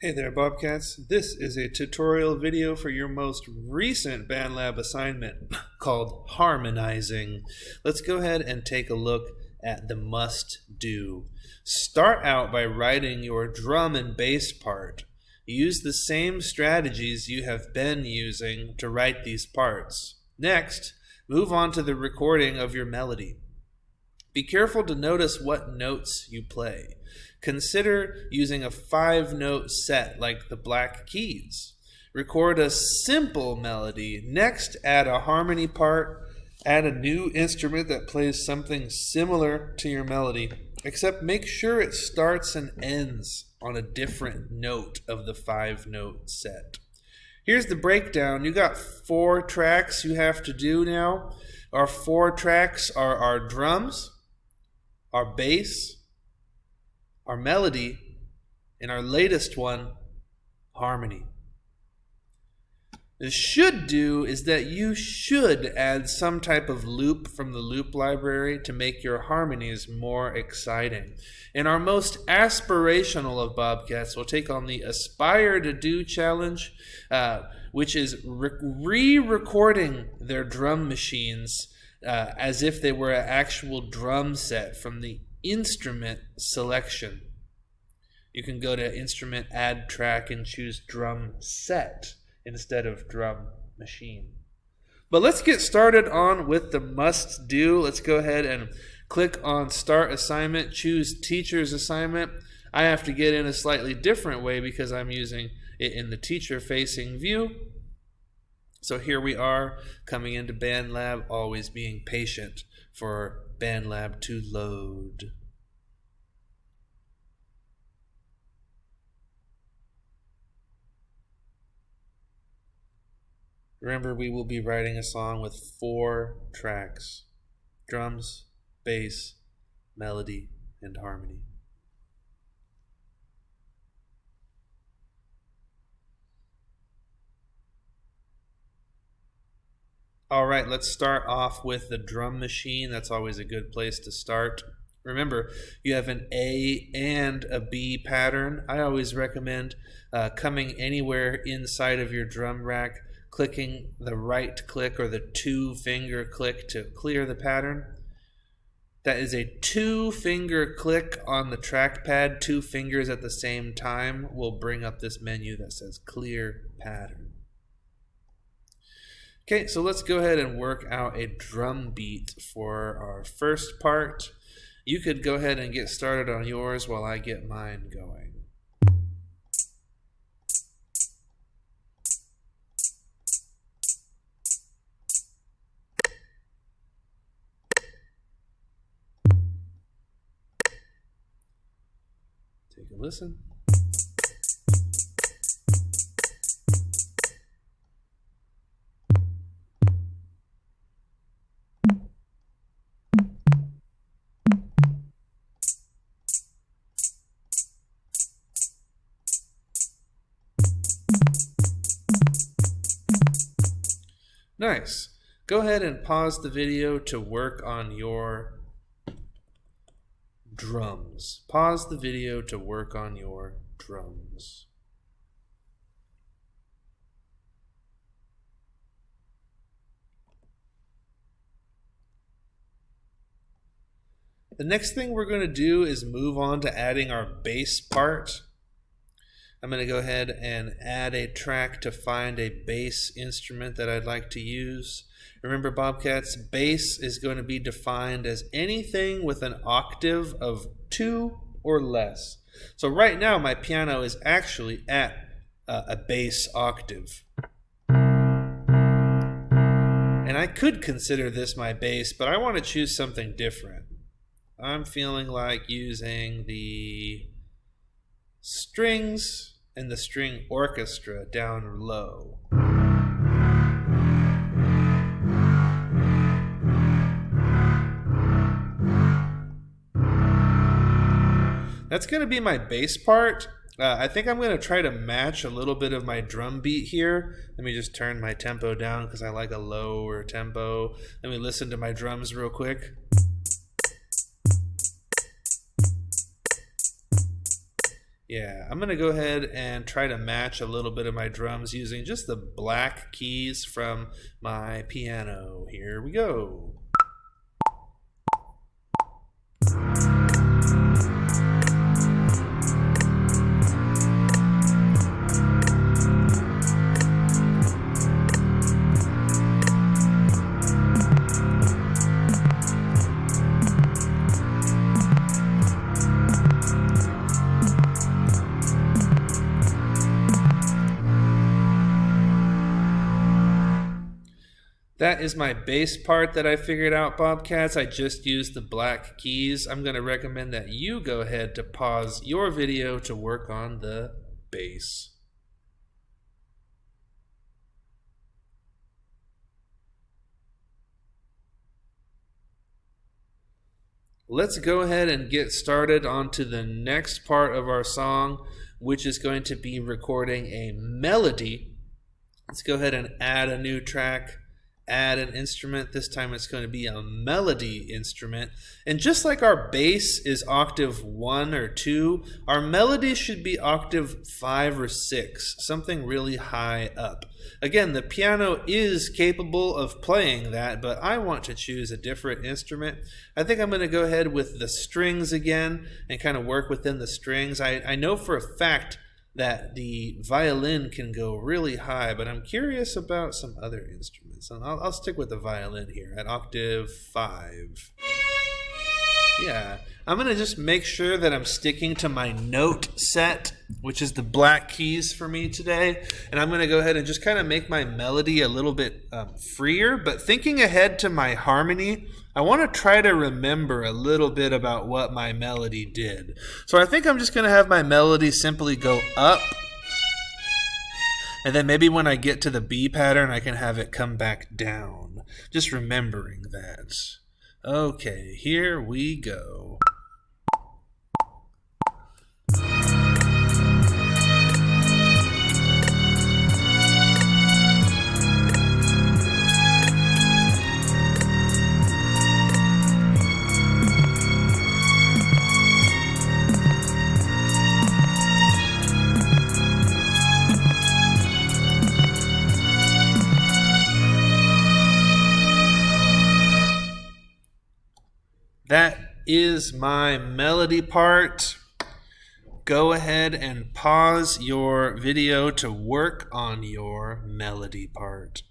Hey there, Bobcats. This is a tutorial video for your most recent Bandlab assignment called Harmonizing. Let's go ahead and take a look at the must-do. Start out by writing your drum and bass part. Use the same strategies you have been using to write these parts. Next, move on to the recording of your melody. Be careful to notice what notes you play. Consider using a 5-note set like the Black Keys. Record a simple melody. Next, add a harmony part. Add a new instrument that plays something similar to your melody, except make sure it starts and ends on a different note of the 5-note set. Here's the breakdown. You got 4 tracks you have to do now. Our 4 tracks are our drums, our bass, our melody, and our latest one, harmony. The should do is that you should add some type of loop from the loop library to make your harmonies more exciting. And our most aspirational of Bobcats will take on the Aspire to Do challenge, which is re-recording their drum machines as if they were an actual drum set from the instrument selection. You can go to instrument, add track, and choose drum set instead of drum machine. But let's get started on with the must do. Let's go ahead and click on start assignment, choose teacher's assignment. I have to get in a slightly different way because I'm using it in the teacher facing view. So here we are coming into Bandlab, always being patient for Bandlab to load. Remember, we will be writing a song with 4 tracks: drums, bass, melody, and harmony. All right, let's start off with the drum machine. That's always a good place to start. Remember, you have an A and a B pattern. I always recommend coming anywhere inside of your drum rack, clicking the right click or the 2-finger click to clear the pattern. That is a 2-finger click on the trackpad. 2 fingers at the same time will bring up this menu that says clear pattern. Okay, so let's go ahead and work out a drum beat for our first part. You could go ahead and get started on yours while I get mine going. Take a listen. Nice. Go ahead and pause the video to work on your drums. Pause the video to work on your drums. The next thing we're going to do is move on to adding our bass part. I'm going to go ahead and add a track to find a bass instrument that I'd like to use. Remember, Bobcats, bass is going to be defined as anything with an octave of 2 or less. So right now my piano is actually at a bass octave. And I could consider this my bass, but I want to choose something different. I'm feeling like using the strings and the string orchestra down low. That's going to be my bass part. I think I'm going to try to match a little bit of my drum beat here. Let me just turn my tempo down because I like a lower tempo. Let me listen to my drums real quick. Yeah, I'm going to go ahead and try to match a little bit of my drums using just the black keys from my piano. Here we go. That is my bass part that I figured out, Bobcats. I just used the black keys. I'm going to recommend that you go ahead to pause your video to work on the bass. Let's go ahead and get started onto the next part of our song, which is going to be recording a melody. Let's go ahead and add a new track. Add an instrument. This time it's going to be a melody instrument. And just like our bass is octave 1 or 2, our melody should be octave 5 or 6, something really high up. Again, the piano is capable of playing that, but I want to choose a different instrument. I think I'm going to go ahead with the strings again and kind of work within the strings. I know for a fact that the violin can go really high, but I'm curious about some other instruments. And I'll stick with the violin here at octave 5. Yeah, I'm going to just make sure that I'm sticking to my note set, which is the black keys for me today. And I'm going to go ahead and just kind of make my melody a little bit freer. But thinking ahead to my harmony, I want to try to remember a little bit about what my melody did. So I think I'm just going to have my melody simply go up. And then maybe when I get to the B pattern, I can have it come back down. Just remembering that. Okay, here we go. That is my melody part. Go ahead and pause your video to work on your melody part.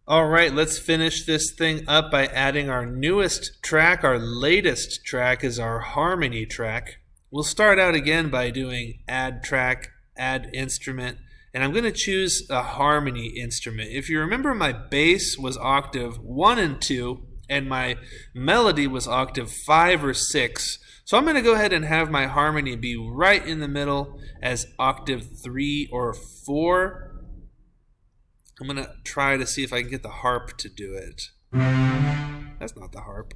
All right, let's finish this thing up by adding our newest track. Our latest track is our harmony track. We'll start out again by doing add track, add instrument, and I'm going to choose a harmony instrument. If you remember, my bass was octave 1 and 2, and my melody was octave 5 or 6. So I'm going to go ahead and have my harmony be right in the middle as octave 3 or 4. I'm going to try to see if I can get the harp to do it. That's not the harp.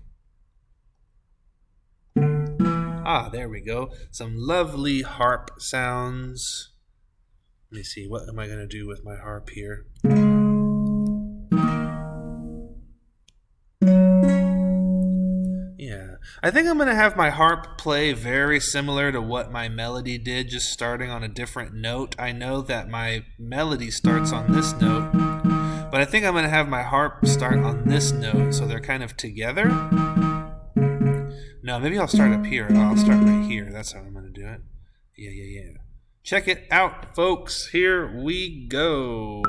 Ah, there we go. Some lovely harp sounds. Let me see, what am I going to do with my harp here? Yeah, I think I'm going to have my harp play very similar to what my melody did, just starting on a different note. I know that my melody starts on this note, but I think I'm going to have my harp start on this note, so they're kind of together. No, maybe I'll start up here. I'll start right here. That's how I'm going to do it. Yeah. Check it out, folks. Here we go.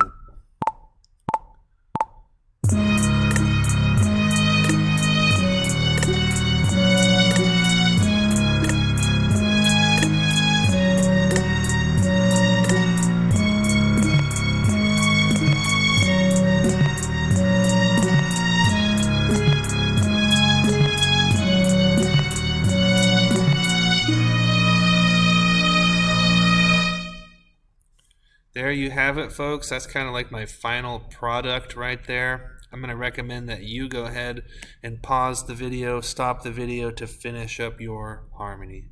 There you have it, folks. That's kind of like my final product right there. I'm going to recommend that you go ahead and pause the video, stop the video to finish up your harmony.